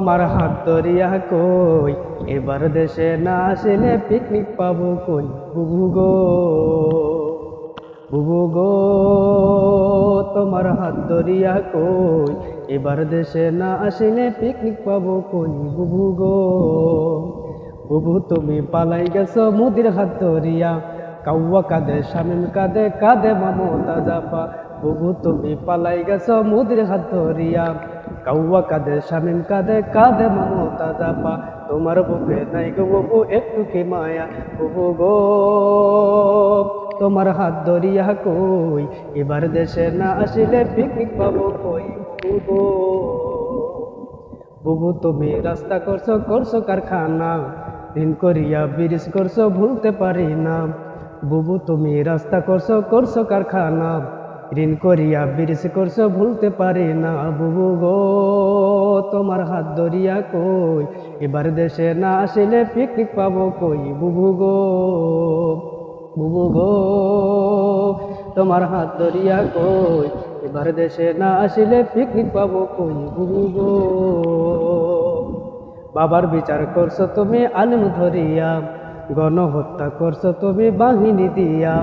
তোমার হাত ধরিয়া কই এবার দেশে না আসিলে পিকনিক পাবো কই বুবু গো, বুবু গো তোমার হাত ধরিয়া কই এবার দেশে না আসিলে পিকনিক পাবো কই বুবু গো। বুবু তুমি পালাই গেছো মুদির হাত ধরিয়া, কাউয়া কাঁদে শামিম কাঁদে কাঁদে মমতা জাফা। বুবু তুমি পালাই গেছো মুদির হাত ধরিয়া, কাউয়া কাঁদে শামিম কাঁদে কাঁদে মমতা জাফা। তোমার বুকে নাই গো বুবু একটু কি মায়া বুবু গো, তোমার হাত ধরিয়া কই এবার দেশে না আসিলে পিকনিক পাবো কই বুবু গো। বুবু তুমি রাস্তা করছো করছো কারখানা, দিন করিয়া ব্রিজ করছো ভুলতে পারি না। বুবু তুমি রাস্তা করছো করছো কারখানা, ঋণ করিয়া ব্রিজ করছো ভুলতে পারি না বুবু গো। তোমার হাত ধরিয়া কই এবার দেশে না আসিলে পিকনিক পাবো কই বুবু গো, বুবু গো তোমার হাত ধরিয়া কই এবার দেশে না আসিলে পিকনিক পাবো কই বুবু গো। বাবার বিচার করছো তুমি আলেম ধরিয়া, গণহত্যা করছো তুমি বাহিনী দিয়া।